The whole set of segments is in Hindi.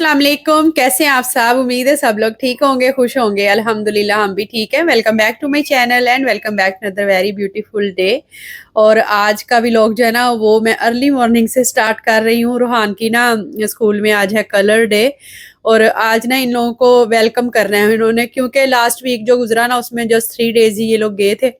अस्सलाम वालेकुम। कैसे हैं आप सब? उम्मीद है सब लोग ठीक होंगे, खुश होंगे। अल्हम्दुलिल्लाह हम भी ठीक है। Welcome back to my channel and welcome back to another very beautiful day. और आज का व्लॉग जो है ना वो मैं अर्ली मॉर्निंग से स्टार्ट कर रही हूँ। रूहान की ना स्कूल में आज है कलर डे और आज ना इन लोगों को वेलकम करना है इन्होंने, क्योंकि लास्ट वीक जो गुजरा ना उसमें जस्ट 3 डेज ही ये लोग गए थे।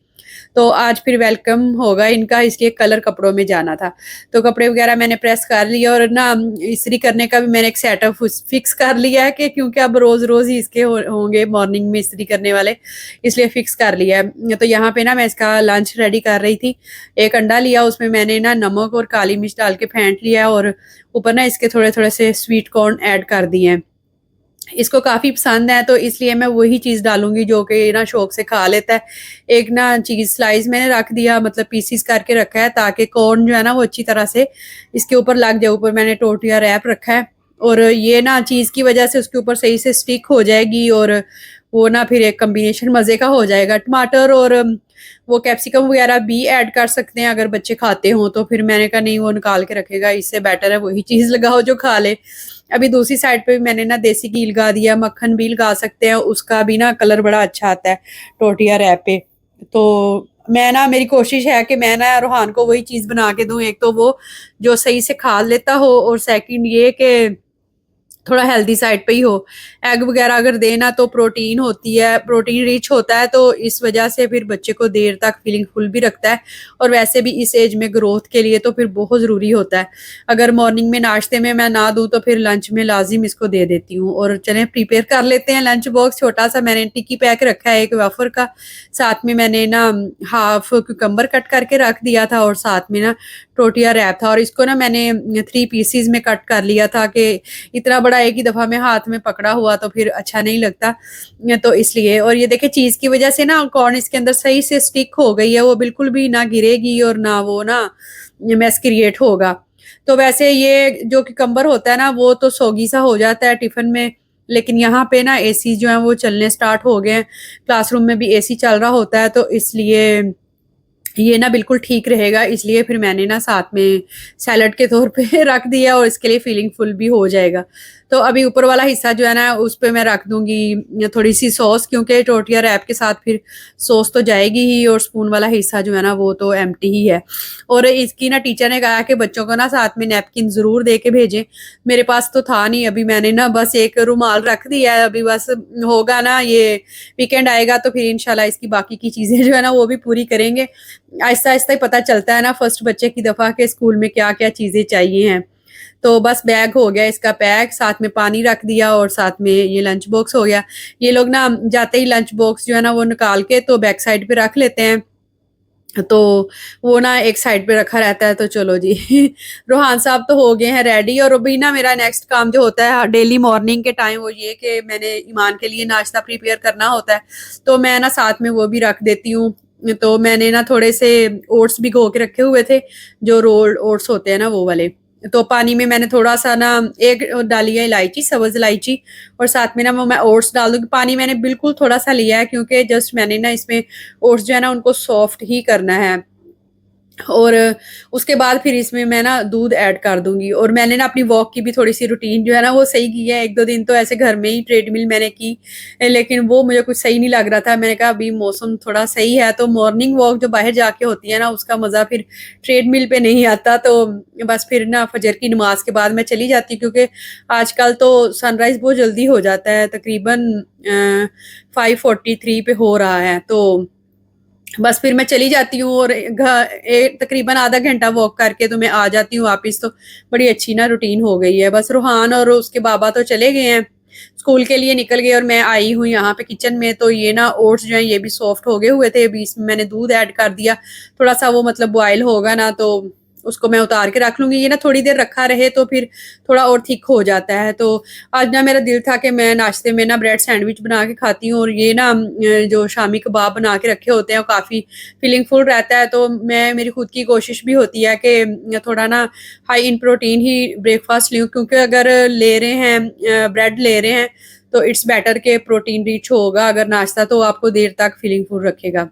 तो आज फिर वेलकम होगा इनका, इसलिए कलर कपड़ों में जाना था। तो कपड़े वगैरह मैंने प्रेस कर लिया और ना इस्त्री करने का भी मैंने एक सेटअप फिक्स कर लिया है कि क्योंकि अब रोज रोज ही इसके होंगे मॉर्निंग में इस्त्री करने वाले, इसलिए फिक्स कर लिया है। तो यहाँ पे ना मैं इसका लंच रेडी कर रही थी। एक अंडा लिया, उसमें मैंने ना नमक और काली मिर्च डाल के फेंट लिया और ऊपर ना इसके थोड़े थोड़े से स्वीट कॉर्न ऐड कर दिए हैं। इसको काफ़ी पसंद है तो इसलिए मैं वही चीज़ डालूंगी जो कि ना शौक से खा लेता है। एक ना चीज़ स्लाइस मैंने रख दिया, मतलब पीसीस करके रखा है ताकि कॉर्न जो है ना वो अच्छी तरह से इसके ऊपर लग जाए। ऊपर मैंने टोटिया रैप रखा है और ये ना चीज़ की वजह से उसके ऊपर सही से स्टिक हो जाएगी और वो ना फिर एक कम्बिनेशन मज़े का हो जाएगा। टमाटर और वो कैप्सिकम वगैरह भी ऐड कर सकते हैं अगर बच्चे खाते हों, तो फिर मैंने कहा नहीं वो निकाल के रखेगा, इससे बेटर है वही चीज़ लगाओ जो खा ले। अभी दूसरी साइड पे भी मैंने ना देसी घी लगा दिया, मक्खन भी लगा सकते हैं, उसका भी ना कलर बड़ा अच्छा आता है टोटिया रैप पे। तो मैं ना मेरी कोशिश है कि मैं ना रूहान को वही चीज़ बना के दूँ, एक तो वो जो सही से खा लेता हो और सेकंड ये कि थोड़ा हेल्दी साइड पे ही हो। एग वगैरह अगर देना तो प्रोटीन होती है, प्रोटीन रिच होता है, तो इस वजह से फिर बच्चे को देर तक फीलिंग फुल भी रखता है और वैसे भी इस एज में ग्रोथ के लिए तो फिर बहुत ज़रूरी होता है। अगर मॉर्निंग में नाश्ते में मैं ना दूँ तो फिर लंच में लाजिम इसको दे देती हूँ। और चलें प्रिपेयर कर लेते हैं लंच बॉक्स। छोटा सा मैंने टिक्की पैक रखा है एक वेफर का, साथ में मैंने ना हाफ क्यूकम्बर कट करके रख दिया था और साथ में ना टोटिया रैप था और इसको ना मैंने 3 पीसीज में कट कर लिया था कि इतना बड़ा एक ही दफ़ा में हाथ में पकड़ा हुआ तो फिर अच्छा नहीं लगता, तो इसलिए। और ये देखिए चीज़ की वजह से ना कॉर्न इसके अंदर सही से स्टिक हो गई है, वो बिल्कुल भी ना गिरेगी और ना वो ना मैस क्रिएट होगा। तो वैसे ये जो किकम्बर होता है ना वो तो सोगी सा हो जाता है टिफ़िन में, लेकिन यहाँ पे ना एसी जो है वो चलने स्टार्ट हो गए हैं। क्लासरूम में भी एसी चल रहा होता है तो इसलिए ये ना बिल्कुल ठीक रहेगा, इसलिए फिर मैंने ना साथ में सैलड के तौर पे रख दिया और इसके लिए फीलिंग फुल भी हो जाएगा। तो अभी ऊपर वाला हिस्सा जो है ना उस पे मैं रख दूँगी थोड़ी-सी सॉस, क्योंकि टोटिया रैप के साथ फिर सॉस तो जाएगी ही और स्पून वाला हिस्सा जो है ना वो तो एम्प्टी ही है। और इसकी ना टीचर ने कहा कि बच्चों को ना साथ में नैपकिन ज़रूर दे के भेजें। मेरे पास तो था नहीं, अभी मैंने ना बस एक रुमाल रख दिया है, अभी बस होगा ना ये वीकेंड आएगा तो फिर इंशाल्लाह इसकी बाकी की चीज़ें जो है ना वो भी पूरी करेंगे। आहिस्ता-आहिस्ता ही पता चलता है ना फर्स्ट बच्चे की दफ़ा के स्कूल में क्या-क्या चीज़ें चाहिए हैं। तो बस बैग हो गया इसका पैक, साथ में पानी रख दिया और साथ में ये लंच बॉक्स हो गया। ये लोग ना जाते ही लंच बॉक्स जो है ना वो निकाल के तो बैक साइड पे रख लेते हैं। तो वो ना एक साइड पे रखा रहता है, तो चलो जी रूहान साहब तो हो गए हैं रेडी और अभी ना मेरा नेक्स्ट काम जो होता है डेली मॉर्निंग के टाइम वो ये कि मैंने ईमान के लिए नाश्ता प्रिपेयर करना होता है, तो मैं ना साथ में वो भी रख देती हूँ। तो मैंने ना थोड़े से ओट्स भिगो के रखे हुए थे, जो रोल्ड ओट्स होते हैं ना वो वाले। तो पानी में मैंने थोड़ा सा ना एक डाली है इलायची, सब्ज़ इलायची, और साथ में ना वो मैं ओट्स डाल दूँगी। पानी मैंने बिल्कुल थोड़ा सा लिया है क्योंकि जस्ट मैंने ना इसमें ओट्स जो है ना उनको सॉफ्ट ही करना है। और उसके बाद फिर इसमें मैं ना दूध ऐड कर दूँगी और मैंने ना अपनी वॉक की भी थोड़ी-सी रूटीन जो है ना वो सही की है। 1-2 दिन तो ऐसे घर में ही ट्रेडमिल मैंने की, लेकिन वो मुझे कुछ सही नहीं लग रहा था। मैंने कहा अभी मौसम थोड़ा सही है तो मॉर्निंग वॉक जो बाहर जाके होती है ना उसका मज़ा फिर ट्रेडमिल पे नहीं आता। तो बस फिर ना फजर की नमाज़ के बाद मैं चली जाती हूँ, क्योंकि आजकल तो सनराइज़ बहुत जल्दी हो जाता है, तकरीबन 5:43 पे हो रहा है। तो बस फिर मैं चली जाती हूँ और तकरीबन आधा घंटा वॉक करके तो मैं आ जाती हूँ वापस। तो बड़ी अच्छी ना रूटीन हो गई है। बस रूहान और उसके बाबा तो चले गए हैं, स्कूल के लिए निकल गए और मैं आई हूँ यहाँ पे किचन में। तो ये ना ओट्स जो हैं ये भी सॉफ्ट हो गए हुए थे, अभी इसमें मैंने दूध ऐड कर दिया। थोड़ा सा वो मतलब बॉयल होगा ना तो उसको मैं उतार के रख लूँगी। ये ना थोड़ी देर रखा रहे तो फिर थोड़ा और थिक हो जाता है। तो आज ना मेरा दिल था कि मैं नाश्ते में ना ब्रेड सैंडविच बना के खाती हूँ और ये ना जो शामी कबाब बना के रखे होते हैं वो काफ़ी फीलिंग फुल रहता है। तो मैं मेरी खुद की कोशिश भी होती है कि थोड़ा ना high in protein he breakfast लूँ, क्योंकि अगर ले रहे हैं ब्रेड ले रहे हैं तो इट्स बेटर के प्रोटीन रिच होगा। अगर नाश्ता तो आपको देर तक फीलिंग फुल रखेगा।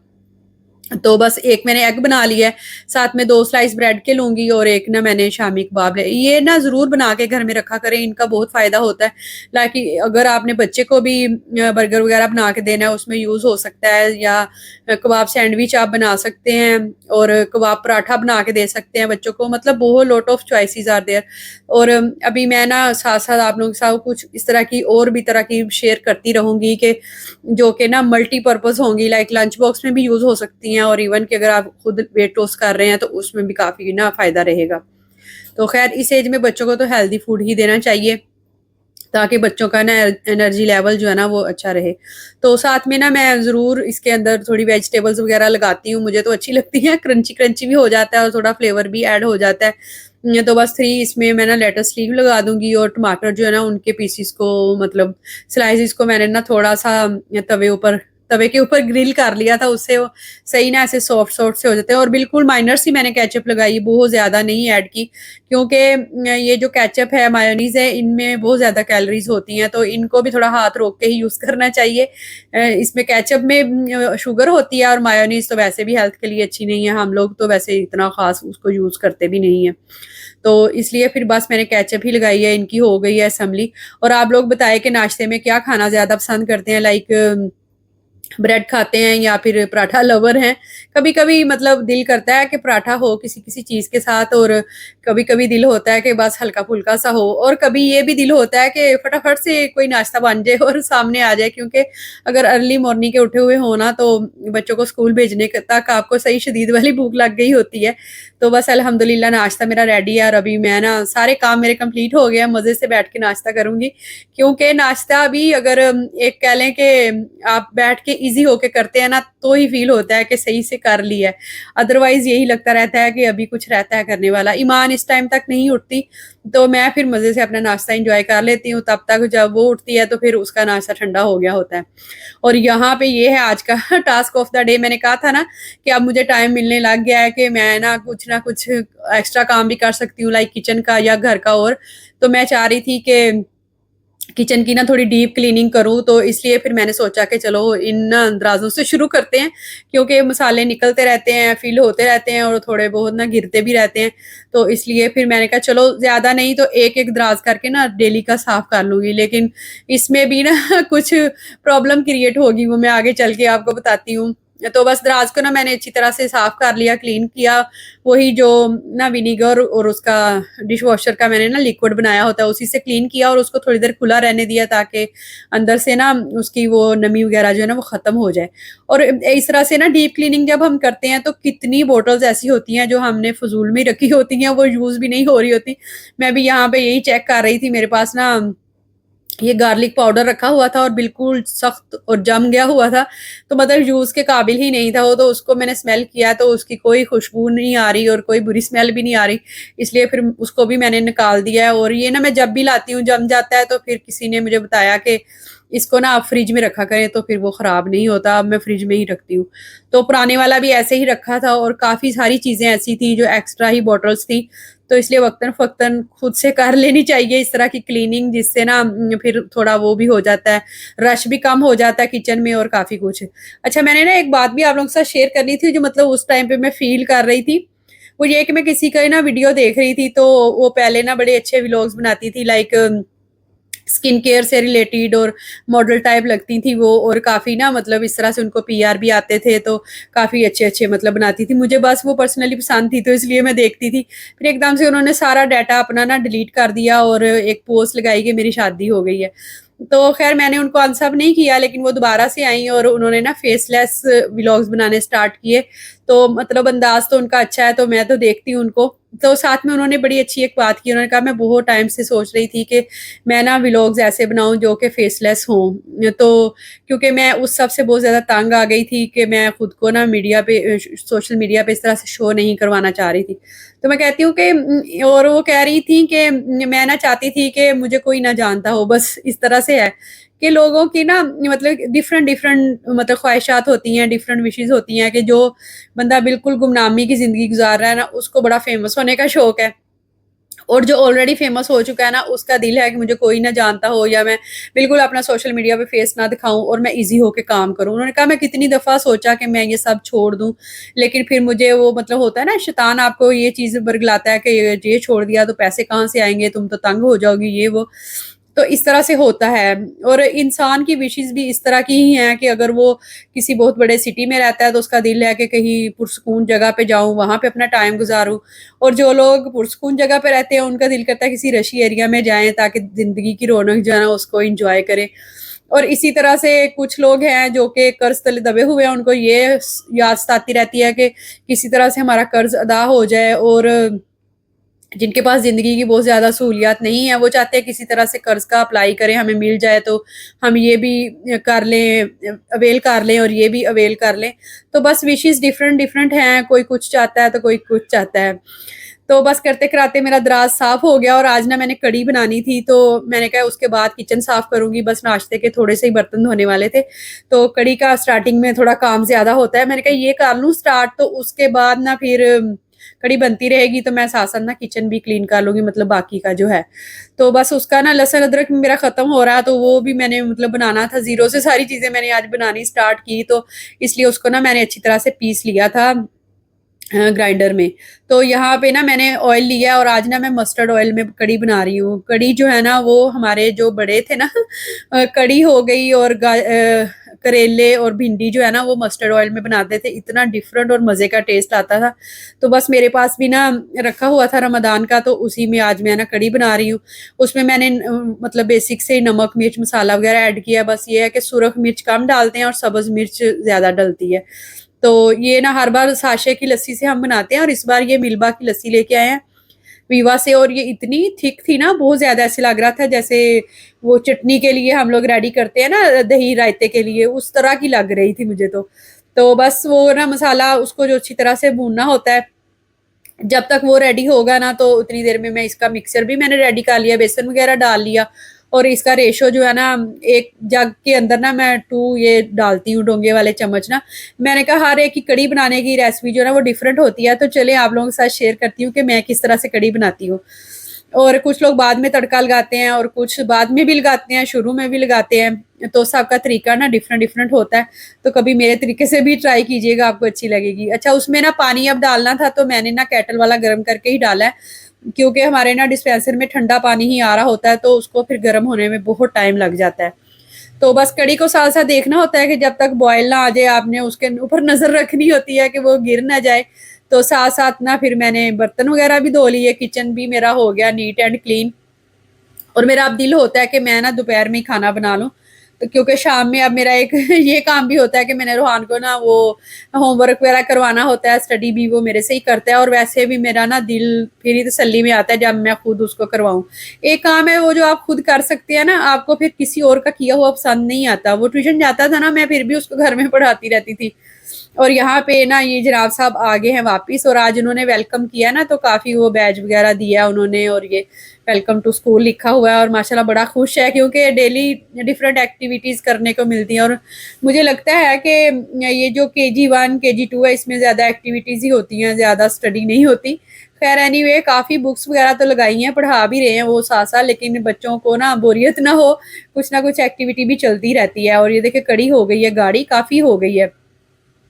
तो बस एक मैंने एग बना लिया है, साथ में 2 स्लाइस ब्रेड के लूँगी और एक ना मैंने शामी कबाब ले ये ना ज़रूर बना के घर में रखा करें, इनका बहुत फ़ायदा होता है। लाकि अगर आपने बच्चे को भी बर्गर वगैरह बना के देना है, उसमें यूज़ हो सकता है या कबाब सैंडविच आप बना सकते हैं और कबाब पराठा बना के दे सकते हैं बच्चों को, मतलब बहुत lot of choices are there. और अभी मैं ना साथ-साथ आप लोगों के साथ कुछ इस तरह की और भी तरह की शेयर करती रहूँगी कि जो कि ना मल्टीपर्पज़ होंगी, लाइक लंच बॉक्स में भी यूज़ हो सकती हैं और इवन कि अगर आप खुद वेट लॉस कर रहे हैं तो उसमें भी काफ़ी ना फ़ायदा रहेगा। तो ख़ैर इस एज में बच्चों को तो हेल्दी फूड ही देना चाहिए, ताकि बच्चों का ना एनर्जी लेवल जो है ना वो अच्छा रहे। तो साथ में ना मैं ज़रूर इसके अंदर थोड़ी वेजिटेबल्स वग़ैरह लगाती हूँ, मुझे तो अच्छी लगती हैं, क्रंची-क्रंची भी हो जाता है और थोड़ा फ्लेवर भी ऐड हो जाता है। तो बस 3 इसमें मैं ना लेट्स लीव लगा दूँगी और टमाटर जो है ना उनके पीसेस को मतलब स्लाइसेस को मैंने ना थोड़ा-सा तवे के ऊपर ग्रिल कर लिया था, उससे वो सही ना ऐसे सॉफ्ट-सॉफ्ट से हो जाते हैं और बिल्कुल माइनर सी मैंने केचअप लगाई, बहुत ज़्यादा नहीं ऐड की, क्योंकि ये जो केचअप है, मायोनीज़ है, इनमें बहुत ज़्यादा कैलोरीज़ होती हैं, तो इनको भी थोड़ा हाथ रोक के ही यूज़ करना चाहिए। इसमें केचअप में शुगर होती है और मायोनीज़ तो वैसे भी हेल्थ के लिए अच्छी नहीं है, हम लोग तो वैसे इतना ख़ास उसको यूज़ करते भी नहीं हैं। तो इसलिए फिर बस मैंने केचअप ही लगाई है, इनकी हो गई है असेंबली। और आप लोग बताएँ कि नाश्ते में क्या खाना ज़्यादा पसंद करते हैं? लाइक ब्रेड खाते हैं या फिर पराठा लवर हैं। कभी-कभी मतलब दिल करता है कि पराठा हो किसी-किसी चीज़ के साथ और कभी-कभी दिल होता है कि बस हल्का-फुल्का सा हो और कभी ये भी दिल होता है कि फटाफट से कोई नाश्ता बन जाए और सामने आ जाए, क्योंकि अगर अर्ली मॉर्निंग के उठे हुए हो ना तो बच्चों को स्कूल भेजने क तक आपको सही शदीद वाली भूख लग गई होती है। तो बस अल्हम्दुलिल्लाह नाश्ता मेरा रेडी है और अभी मैं ना सारे काम मेरे कंप्लीट हो गए हैं, मज़े से बैठ के नाश्ता करूँगी। क्योंकि नाश्ता भी अगर एक कह लें कि आप बैठ के ईज़ी होके करते हैं ना, तो ही फ़ील होता है कि सही से कर लिया है। अदरवाइज़ यही लगता रहता है कि अभी कुछ रहता है करने वाला। ईमान इस टाइम तक नहीं उठती, तो मैं फिर मज़े से अपना नाश्ता एन्जॉय कर लेती हूँ, तब तक जब वो उठती है तो फिर उसका नाश्ता ठंडा हो गया होता है। और यहाँ पे ये है आज का टास्क ऑफ द डे, मैंने कहा था ना कि अब मुझे टाइम मिलने लग गया है कि मैं ना कुछ एक्स्ट्रा काम भी कर सकती हूँ, लाइक किचन का या घर का और। तो मैं चाह रही थी कि किचन की ना थोड़ी डीप क्लीनिंग करूँ, तो इसलिए फिर मैंने सोचा कि चलो इन ना अंदाज़ों से शुरू करते हैं, क्योंकि मसाले निकलते रहते हैं, फ़िल होते रहते हैं और थोड़े बहुत ना गिरते भी रहते हैं। तो इसलिए फिर मैंने कहा चलो ज़्यादा नहीं तो एक-एक दराज़ करके ना डेली का साफ़ कर लूँगी। लेकिन इसमें भी ना कुछ प्रॉब्लम क्रिएट होगी, वो मैं आगे चल के आपको बताती हूँ। तो बस दराज़ को ना मैंने अच्छी तरह से साफ़ कर लिया, क्लीन किया। वही जो ना विनेगर और उसका डिशवॉशर का मैंने ना लिक्विड बनाया होता है, उसी से क्लीन किया और उसको थोड़ी देर खुला रहने दिया, ताकि अंदर से ना उसकी वो नमी वगैरह जो है ना वो ख़त्म हो जाए। और इस तरह से ना डीप क्लीनिंग जब हम करते हैं तो कितनी बॉटल्स ऐसी होती हैं जो हमने फ़ुज़ूल में ही रखी होती हैं, वो यूज़ भी नहीं हो रही होती। मैं भी यहाँ पे यही चेक कर रही थी, मेरे पास ना ये गार्लिक पाउडर रखा हुआ था और बिल्कुल सख्त और जम गया हुआ था, तो मतलब यूज़ के काबिल ही नहीं था वो, तो उसको मैंने स्मेल किया तो उसकी कोई खुशबू नहीं आ रही और कोई बुरी स्मेल भी नहीं आ रही, इसलिए फिर उसको भी मैंने निकाल दिया है। और ये ना मैं जब भी लाती हूँ जम जाता है, तो फिर किसी ने मुझे बताया कि इसको ना आप फ्रिज में रखा करें तो फिर वो ख़राब नहीं होता, अब मैं फ्रिज में ही रखती हूँ। तो पुराने वाला भी ऐसे ही रखा था और काफ़ी सारी चीज़ें ऐसी थी जो एक्स्ट्रा ही बॉटल्स थी, तो इसलिए वक़्तन-फ़वक़्तन खुद से कर लेनी चाहिए इस तरह की क्लीनिंग, जिससे ना फिर थोड़ा वो भी हो जाता है, रश भी कम हो जाता है किचन में और काफ़ी कुछ। अच्छा, मैंने ना एक बात भी आप लोगों के साथ शेयर करनी थी, जो मतलब उस टाइम पे मैं फ़ील कर रही थी। वो ये है कि मैं किसी का ना वीडियो देख रही थी, तो वो पहले ना बड़े अच्छे व्लॉग्स बनाती थी, लाइक स्किन केयर से रिलेटेड और मॉडल टाइप लगती थी वो, और काफ़ी ना मतलब इस तरह से उनको पीआर भी आते थे, तो काफ़ी अच्छे-अच्छे मतलब बनाती थी। मुझे बस वो पर्सनली पसंद थी, तो इसलिए मैं देखती थी। फिर एकदम से उन्होंने सारा डाटा अपना ना डिलीट कर दिया और एक पोस्ट लगाई कि मेरी शादी हो गई है। तो ख़ैर मैंने उनको अनसब नहीं किया, लेकिन वो दोबारा से आईं और उन्होंने ना फेसलेस व्लॉग्स बनाने स्टार्ट किए। तो मतलब अंदाज़ तो उनका अच्छा है, तो मैं तो देखती हूँ उनको। तो साथ में उन्होंने बड़ी अच्छी एक बात की, उन्होंने कहा मैं बहुत टाइम से सोच रही थी कि मैं ना व्लॉग्स ऐसे बनाऊँ जो कि फेसलेस हों। तो क्योंकि मैं उस सब से बहुत ज़्यादा तंग आ गई थी कि मैं खुद को ना मीडिया पे सोशल मीडिया पे इस तरह से शो नहीं करवाना चाह रही थी। तो मैं कहती हूँ कि और वो कह रही थी कि मैं ना चाहती थी कि मुझे कोई ना जानता हो, बस इस तरह से है कि लोगों की ना मतलब डिफरेंट डिफरेंट मतलब ख्वाहिशात होती हैं, डिफरेंट विशेज़ होती हैं, कि जो बंदा बिल्कुल गुमनामी की ज़िंदगी गुज़ार रहा है ना, उसको बड़ा फ़ेमस होने का शौक है। और जो ऑलरेडी फेमस हो चुका है ना, उसका दिल है कि मुझे कोई ना जानता हो या मैं बिल्कुल अपना सोशल मीडिया पे फेस ना दिखाऊं और मैं इजी होके काम करूं। उन्होंने कहा मैं कितनी दफ़ा सोचा कि मैं ये सब छोड़ दूं, लेकिन फिर मुझे वो मतलब होता है ना, शैतान आपको ये चीज़ बरगलाता है कि ये छोड़ दिया तो पैसे कहाँ से आएंगे, तुम तो तंग हो जाओगी, ये वो। तो इस तरह से होता है। और इंसान की विशेज़ भी इस तरह की ही हैं कि अगर वो किसी बहुत बड़े सिटी में रहता है तो उसका दिल है कि कहीं पुरसकून जगह पे जाऊँ, वहाँ पे अपना टाइम गुज़ारूँ। और जो लोग पुरसकून जगह पे रहते हैं उनका दिल करता है किसी रशी एरिया में जाएँ ताकि ज़िंदगी की रौनक जो है ना उसको एन्जॉय करें। और इसी तरह से कुछ लोग हैं जो कि कर्ज़ तले दबे हुए हैं, उनको ये याद सताती रहती है कि किसी तरह से हमारा कर्ज़ अदा हो जाए। और जिनके पास ज़िंदगी की बहुत ज़्यादा सहूलियत नहीं है, वो चाहते हैं किसी तरह से कर्ज़ का अप्लाई करें, हमें मिल जाए तो हम ये भी कर लें, अवेल कर लें और ये भी अवेल कर लें। तो बस विशेज़ डिफ़रेंट-डिफ़रेंट हैं, कोई कुछ चाहता है तो कोई कुछ चाहता है। तो बस करते-कराते मेरा दराज़ साफ़ हो गया और आज ना मैंने कढ़ी बनानी थी, तो मैंने कहा उसके बाद किचन साफ़ करूँगी, बस नाश्ते के थोड़े से ही बर्तन धोने वाले थे। तो कढ़ी का स्टार्टिंग में थोड़ा काम ज़्यादा होता है, मैंने कहा ये कर लूँ स्टार्ट, तो उसके बाद ना फिर कढ़ी बनती रहेगी तो मैं साथ-साथ ना किचन भी क्लीन कर लूँगी, मतलब बाकी का जो है। तो बस उसका ना लहसुन अदरक मेरा ख़त्म हो रहा है, तो वो भी मैंने मतलब बनाना था ज़ीरो से, सारी चीज़ें मैंने आज बनानी स्टार्ट की, तो इसलिए उसको ना मैंने अच्छी तरह से पीस लिया था ग्राइंडर में। तो यहाँ पे ना मैंने ऑयल लिया और आज ना मैं मस्टर्ड ऑयल में कढ़ी बना रही हूँ। कढ़ी जो है ना वो हमारे जो बड़े थे ना कढ़ी हो गई और करेले और भिंडी जो है ना वो मस्टर्ड ऑयल में बनाते थे। इतना डिफरेंट और मज़े का टेस्ट आता था। तो बस मेरे पास भी ना रखा हुआ था रमज़ान का, तो उसी में आज मैं ना कढ़ी बना रही हूँ। उसमें मैंने मतलब बेसिक से ही नमक, मिर्च, मसाला वग़ैरह ऐड किया। बस ये है कि सुरख मिर्च कम डालते हैं और सब्ज़ मिर्च ज़्यादा डलती है। तो ये ना हर बार साशे की लस्सी से हम बनाते हैं और इस बार ये मिल्बा की लस्सी लेके आए हैं वीवा से। और ये इतनी थिक थी ना, बहुत ज़्यादा ऐसे लग रहा था जैसे वो चटनी के लिए हम लोग रेडी करते हैं ना दही रायते के लिए, उस तरह की लग रही थी मुझे तो। तो बस वो ना मसाला उसको जो अच्छी तरह से भूनना होता है, जब तक वो रेडी होगा ना तो उतनी देर में मैं इसका मिक्सचर भी मैंने रेडी कर लिया, बेसन वगैरह डाल लिया। और इसका रेशो जो है ना, एक जग के अंदर ना मैं 2 ये डालती हूँ डोंगे वाले चम्मच ना। मैंने कहा हर एक की कढ़ी बनाने की रेसिपी जो है ना वो डिफरेंट होती है, तो चलिए आप लोगों के साथ शेयर करती हूँ कि मैं किस तरह से कढ़ी बनाती हूँ। और कुछ लोग बाद में तड़का लगाते हैं और कुछ बाद में भी लगाते हैं, शुरू में भी लगाते हैं। तो सबका तरीका ना डिफरेंट-डिफरेंट होता है। तो कभी मेरे तरीके से भी ट्राई कीजिएगा, आपको अच्छी लगेगी। अच्छा, उसमें ना पानी अब डालना था तो मैंने ना केटल वाला गरम करके ही डाला है, क्योंकि हमारे ना डिस्पेंसर में ठंडा पानी ही आ रहा होता है, तो उसको फिर गरम होने में बहुत टाइम लग जाता है। तो बस कढ़ी को साथ-साथ देखना होता है कि जब तक बॉयल ना आ जाए, आपने उसके ऊपर नज़र रखनी होती है कि वो गिर ना जाए। तो साथ-साथ ना फिर मैंने बर्तन वगैरह भी धो लिए, किचन भी मेरा हो गया नीट एंड क्लीन। और मेरा अब दिल होता है कि मैं ना दोपहर में ही खाना बना लूँ। तो क्योंकि शाम में अब मेरा एक ये काम भी होता है कि मैंने रूहान को ना वो होमवर्क वगैरह करवाना होता है, स्टडी भी वो मेरे से ही करता है। और वैसे भी मेरा ना दिल फिर ही तसल्ली में आता है जब मैं खुद उसको करवाऊँ। एक काम है वो जो आप खुद कर सकते हैं ना, आपको फिर किसी और का किया हुआ पसंद नहीं आता। वो ट्यूशन जाता था ना, मैं फिर भी उसको घर में पढ़ाती रहती थी। और यहाँ पे ना ये जनाब साहब आ गए हैं वापस, और आज उन्होंने वेलकम किया ना, तो काफ़ी वो बैज वगैरह दिया उन्होंने और ये वेलकम टू स्कूल लिखा हुआ है। और माशाल्लाह बड़ा खुश है क्योंकि डेली डिफरेंट एक्टिविटीज़ करने को मिलती हैं। और मुझे लगता है कि ये जो KG1 KG2 है, इसमें ज़्यादा एक्टिविटीज़ ही होती हैं, ज़्यादा स्टडी नहीं होती। खैर एनीवे, काफ़ी बुक्स वगैरह तो लगाई हैं, पढ़ा भी रहे हैं वो साथ-साथ, लेकिन बच्चों को ना बोरियत ना हो, कुछ ना कुछ एक्टिविटी भी चलती रहती है। और ये देखिए कड़ी हो गई है, गाढ़ी काफ़ी हो गई है।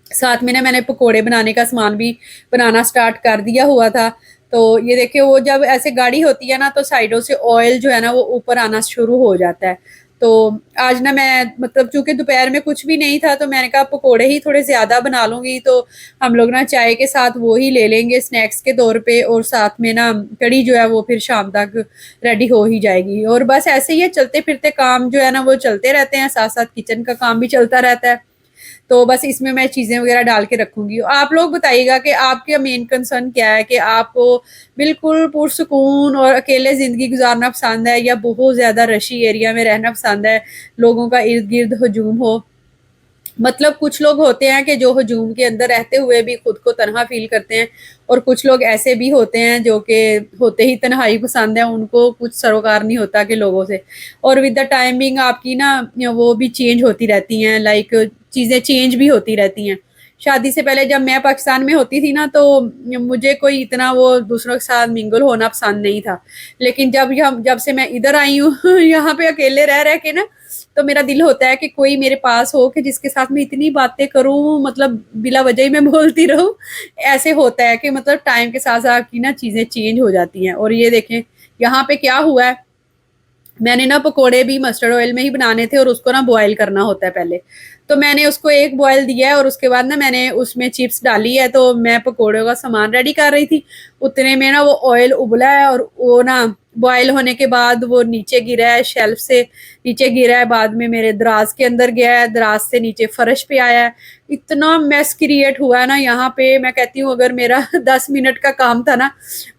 साथ में ना मैंने पकोड़े बनाने का सामान भी बनाना स्टार्ट कर दिया हुआ था। तो ये देखिए वो जब ऐसे गाढ़ी होती है ना तो साइडों से ऑयल जो है ना वो ऊपर आना शुरू हो जाता है। तो आज ना मैं मतलब चूँकि दोपहर में कुछ भी नहीं था तो मैंने कहा पकोड़े ही थोड़े ज़्यादा बना लूँगी, तो हम लोग ना चाय के साथ वो ही ले लेंगे स्नैक्स के तौर पे, और साथ में ना कढ़ी जो है वो फिर शाम तक रेडी हो ही जाएगी। और बस ऐसे ही है, चलते-फिरते काम जो है ना वो चलते रहते हैं, साथ-साथ किचन का काम भी चलता रहता है। तो बस इसमें मैं चीज़ें वगैरह डाल के रखूँगी। आप लोग बताइएगा कि आपका मेन कंसर्न क्या है, कि आपको बिल्कुल पुरसुकून और अकेले ज़िंदगी गुज़ारना पसंद है या बहुत ज़्यादा रशी एरिया में रहना पसंद है, लोगों का इर्द-गिर्द हजूम हो? मतलब कुछ लोग होते हैं कि जो हजूम के अंदर रहते हुए भी खुद को तन्हा फ़ील करते हैं, और कुछ लोग ऐसे भी होते हैं जो कि होते ही तन्हाई पसंद है, उनको कुछ सरोकार नहीं होता कि लोगों से। और विद द टाइमिंग आपकी ना वो भी चेंज होती रहती हैं, लाइक चीज़ें चेंज भी होती रहती हैं। शादी से पहले जब मैं पाकिस्तान में होती थी ना, तो मुझे कोई इतना वो दूसरों के साथ मिंगल होना पसंद नहीं था। लेकिन जब से मैं इधर आई हूँ यहाँ पे अकेले रह रह के ना, तो मेरा दिल होता है कि कोई मेरे पास हो कि जिसके साथ मैं इतनी बातें करूँ, मतलब बिला वजह ही मैं बोलती रहूँ। ऐसे होता है कि मतलब टाइम के साथ साथ की ना चीज़ें चेंज हो जाती हैं। और ये देखें यहाँ पे क्या हुआ है, मैंने ना पकोड़े भी मस्टर्ड ऑयल में ही बनाने थे और उसको ना बॉयल करना होता है पहले। तो मैंने उसको एक बॉयल दिया है और उसके बाद ना मैंने उसमें चिप्स डाली है, तो मैं पकोड़ों का सामान रेडी कर रही थी। उतने में ना वो ऑयल उबला है और वो ना बॉयल होने के बाद वो नीचे गिरा है, शेल्फ से नीचे गिरा है, बाद में मेरे दराज के अंदर गया है, दराज से नीचे फर्श पे आया है। इतना मेस क्रिएट हुआ है ना यहाँ पे, मैं कहती हूँ अगर मेरा 10 मिनट का काम था ना,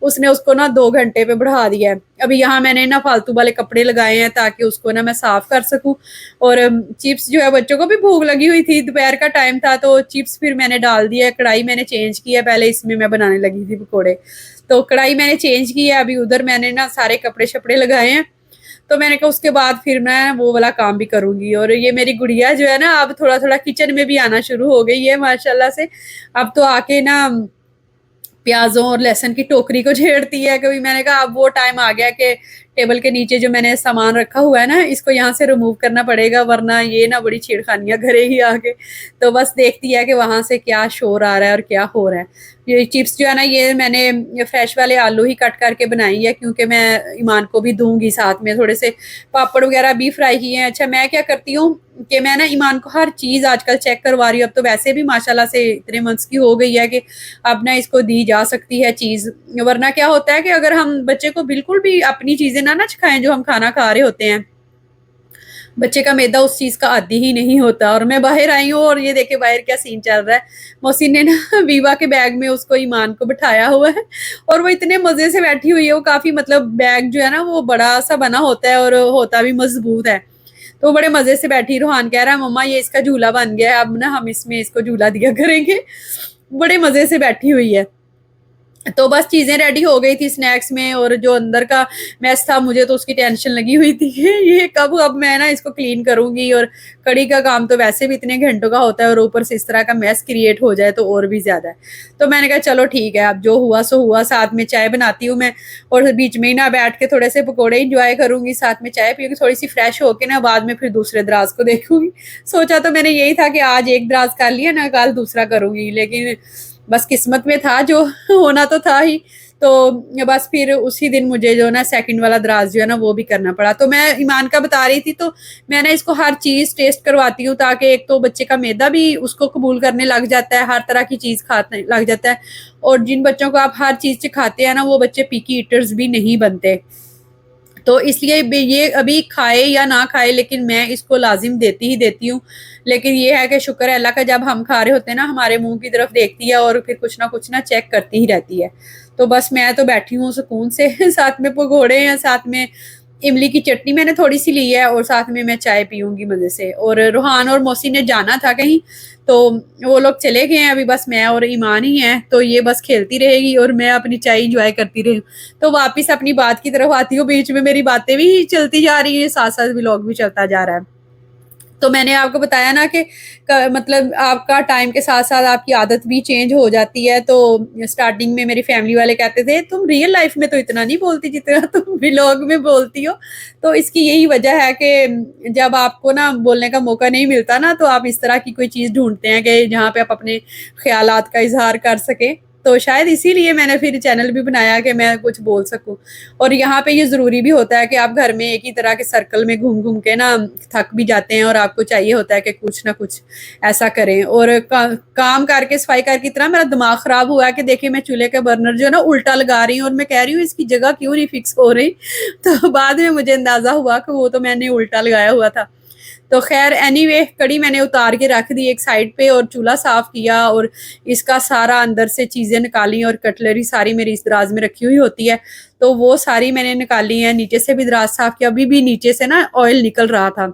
उसने उसको ना 2 घंटे पे बढ़ा दिया है। अभी यहाँ मैंने ना फालतू वाले कपड़े लगाए हैं ताकि उसको ना मैं साफ कर सकूं। और चिप्स जो है, बच्चों को भी भूख लगी हुई थी, दोपहर का टाइम था, तो चिप्स फिर मैंने डाल दिया है। कढ़ाई मैंने चेंज की है, पहले इसमें मैं बनाने लगी थी पकौड़े, तो कढ़ाई मैंने चेंज की है। अभी उधर मैंने ना सारे कपड़े शपड़े लगाए हैं, तो मैंने कहा उसके बाद फिर मैं वो वाला काम भी करूंगी। और ये मेरी गुड़िया जो है ना, अब थोड़ा थोड़ा किचन में भी आना शुरू हो गई है माशाल्लाह से। अब तो आके ना प्याजों और लहसुन की टोकरी को छेड़ती है। कभी मैंने कहा अब वो टाइम आ गया कि टेबल के नीचे जो मैंने सामान रखा हुआ है ना, इसको यहाँ से रिमूव करना पड़ेगा, वरना ये ना बड़ी छेड़खानियां करेगी आगे। तो बस देखती है कि वहां से क्या शोर आ रहा है और क्या हो रहा है। ये चिप्स जो है ना, ये मैंने फ्रेश वाले आलू ही कट करके बनाई है, क्योंकि मैं ईमान को भी दूंगी। साथ में थोड़े से पापड़ वगैरह भी फ्राई किए हैं। अच्छा, मैं क्या करती हूँ कि मैं ना ईमान को हर चीज़ आजकल चेक करवा रही हूँ। अब तो वैसे भी माशाल्लाह से इतने मंथ्स की हो गई है कि अब ना इसको दी जा सकती है चीज़। वरना क्या होता है कि अगर हम बच्चे को बिल्कुल भी अपनी चीज़ें ना सिखाएं जो हम खाना खा रहे होते हैं, बच्चे का मैदा उस चीज़ का आदी ही नहीं होता। और मैं बाहर आई हूँ और ये देखे बाहर क्या सीन चल रहा है। मोहसिन ने ना वीवा के बैग में उसको ईमान को बिठाया हुआ है और वो इतने मज़े से बैठी हुई है। वो काफ़ी मतलब बैग जो है ना वो बड़ा सा बना होता है और होता भी मजबूत है। तो बड़े मज़े से बैठी। रूहान कह रहा है मम्मा ये इसका झूला बन गया है, अब ना हम इसमें इसको झूला दिया करेंगे। बड़े मज़े से बैठी हुई है। तो बस चीज़ें रेडी हो गई थी स्नैक्स में, और जो अंदर का मैस था मुझे तो उसकी टेंशन लगी हुई थी कि ये कब अब मैं ना इसको क्लीन करूंगी। और कड़ी का काम तो वैसे भी इतने घंटों का होता है और ऊपर से इस तरह का मैस क्रिएट हो जाए तो और भी ज़्यादा है। तो मैंने कहा चलो ठीक है, अब जो हुआ सो हुआ। साथ में चाय बनाती हूँ मैं, और बीच में ही ना बैठ के थोड़े से पकौड़े इंजॉय करूंगी, साथ में चाय पीऊँगी, थोड़ी सी फ्रेश होके ना बाद में फिर दूसरे दराज को देखूंगी। सोचा तो मैंने यही था कि आज एक दराज कर लिया ना, कल दूसरा करूंगी, लेकिन बस किस्मत में था जो होना तो था ही। तो बस फिर उसी दिन मुझे जो ना सेकंड वाला दराज जो है ना वो भी करना पड़ा। तो मैं ईमान का बता रही थी, तो मैं ना इसको हर चीज़ टेस्ट करवाती हूँ, ताकि एक तो बच्चे का मैदा भी उसको कबूल करने लग जाता है, हर तरह की चीज़ खाने लग जाता है। और जिन बच्चों को आप हर चीज़ सिखाते हैं ना, वो बच्चे पिकी ईटर्स भी नहीं बनते। तो इसलिए ये अभी खाए या ना खाए, लेकिन मैं इसको लाजिम देती ही देती हूँ। लेकिन ये है कि शुक्र है अल्लाह का, जब हम खा रहे होते हैं ना हमारे मुंह की तरफ देखती है और फिर कुछ ना चेक करती ही रहती है। तो बस मैं तो बैठी हूँ सुकून से साथ में पकौड़े हैं, साथ में इमली की चटनी मैंने थोड़ी सी ली है, और साथ में मैं चाय पीऊंगी मज़े से। और रूहान और मौसी ने जाना था कहीं, तो वो लोग चले गए हैं। अभी बस मैं और ईमान ही हैं, तो ये बस खेलती रहेगी और मैं अपनी चाय इंजॉय करती रही। तो वापस अपनी बात की तरफ आती हूँ, बीच में मेरी बातें भी चलती जा रही है, साथ साथ व्लॉग भी चलता जा रहा है। तो मैंने आपको बताया ना कि मतलब आपका टाइम के साथ साथ आपकी आदत भी चेंज हो जाती है। तो स्टार्टिंग में मेरी फैमिली वाले कहते थे तुम रियल लाइफ में तो इतना नहीं बोलती जितना तुम व्लॉग में बोलती हो। तो इसकी यही वजह है कि जब आपको ना बोलने का मौका नहीं मिलता ना, तो आप इस तरह की कोई चीज़ ढूंढते हैं कि जहाँ पे आप अपने ख्यालात का इजहार कर सकें। तो शायद इसीलिए मैंने फिर चैनल भी बनाया कि मैं कुछ बोल सकूं। और यहाँ पे ये ज़रूरी भी होता है कि आप घर में एक ही तरह के सर्कल में घूम घूम के ना थक भी जाते हैं, और आपको चाहिए होता है कि कुछ ना कुछ ऐसा करें। और काम करके सफाई करके इतना मेरा दिमाग ख़राब हुआ है कि देखिए मैं चूल्हे का बर्नर जो है ना उल्टा लगा रही हूँ, और मैं कह रही हूँ इसकी जगह क्यों नहीं फिक्स हो रही। तो बाद में मुझे अंदाज़ा हुआ कि वो तो मैंने उल्टा लगाया हुआ था। तो खैर एनीवे, कड़ी मैंने उतार के रख दी एक साइड पे, और चूल्हा साफ किया, और इसका सारा अंदर से चीज़ें निकाली, और कटलरी सारी मेरी इस दराज में रखी हुई होती है, तो वो सारी मैंने निकाली है। नीचे से भी दराज साफ किया, अभी भी नीचे से ना ऑयल निकल रहा था,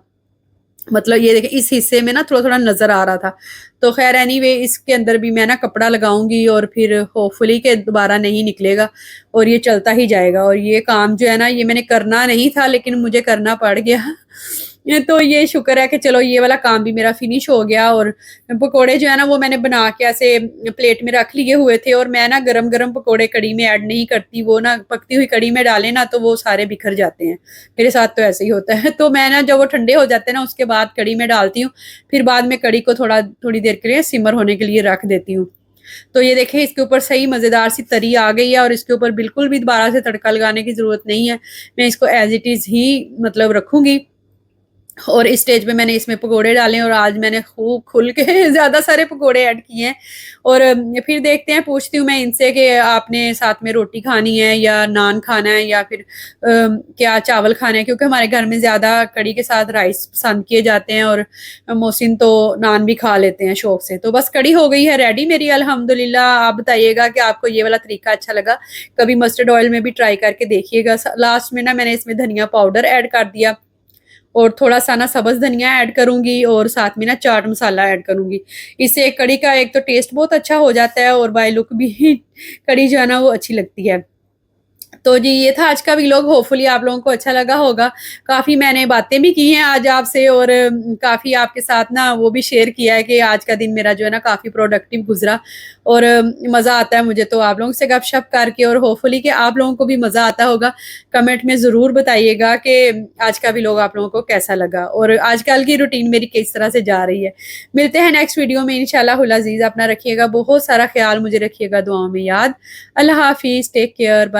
मतलब ये देखिए इस हिस्से में ना थोड़ा थोड़ा नजर आ रहा था। तो खैर एनीवे, इसके अंदर भी मैं ना कपड़ा लगाऊंगी, और फिर होपफुली के दोबारा नहीं निकलेगा, और ये चलता ही जाएगा। और ये काम जो है ना, ये मैंने करना नहीं था लेकिन मुझे करना पड़ गया तो ये शुक्र है कि चलो ये वाला काम भी मेरा फिनिश हो गया। और पकोड़े जो है ना वो मैंने बना के ऐसे प्लेट में रख लिए हुए थे। और मैं ना गरम गरम पकोड़े कड़ी में ऐड नहीं करती, वो ना पकती हुई कड़ी में डाले ना तो वो सारे बिखर जाते हैं। मेरे साथ तो ऐसे ही होता है। तो मैं ना जब वो ठंडे हो जाते हैं ना उसके बाद कड़ी में डालती हूँ। फिर बाद में कड़ी को थोड़ी देर के लिए सिमर होने के लिए रख देती हूँ। तो ये देखें इसके ऊपर सही मज़ेदार सी तरी आ गई है और इसके ऊपर बिल्कुल भी दोबारा से तड़का लगाने की ज़रूरत नहीं है। मैं इसको एज़ इट इज़ ही मतलब रखूँगी। और इस स्टेज पे मैंने इसमें पकोड़े डाले और आज मैंने खूब खुल के ज़्यादा सारे पकोड़े ऐड किए हैं। और फिर देखते हैं, पूछती हूँ मैं इनसे कि आपने साथ में रोटी खानी है या नान खाना है या फिर क्या चावल खाना है, क्योंकि हमारे घर में ज़्यादा कड़ी के साथ राइस पसंद किए जाते हैं और मोहसिन तो नान भी खा लेते हैं शौक से। तो बस कड़ी हो गई है रेडी मेरी अल्हम्दुलिल्लाह। आप बताइएगा कि आपको ये वाला तरीका अच्छा लगा? कभी मस्टर्ड ऑयल में भी ट्राई करके देखिएगा। लास्ट में ना मैंने इसमें धनिया पाउडर ऐड कर दिया और थोड़ा-सा ना सब्ज़ धनिया ऐड करूँगी और साथ में ना चाट मसाला ऐड करूँगी। इससे कड़ी का एक तो टेस्ट बहुत अच्छा हो जाता है और बाय लुक भी कड़ी जो है ना वो अच्छी लगती है। तो जी ये था आज का व्लॉग, होपफुली आप लोगों को अच्छा लगा होगा। काफ़ी मैंने बातें भी की हैं आज आपसे और काफ़ी आपके साथ ना वो भी शेयर किया है कि आज का दिन मेरा जो है ना काफ़ी प्रोडक्टिव गुज़रा। और मज़ा आता है मुझे तो आप लोगों से गपशप करके और होपफुली कि आप लोगों को भी मज़ा आता होगा। कमेंट में ज़रूर बताइएगा कि आज का व्लॉग आप लोगों को कैसा लगा और आजकल की रूटीन मेरी किस तरह से जा रही है। मिलते हैं नेक्स्ट वीडियो में इंशाल्लाहुल अज़ीज़। अपना रखिएगा बहुत सारा ख़्याल, मुझे रखिएगा दुआओं में याद। अल्लाह हाफ़िज़, टेक केयर, बाय।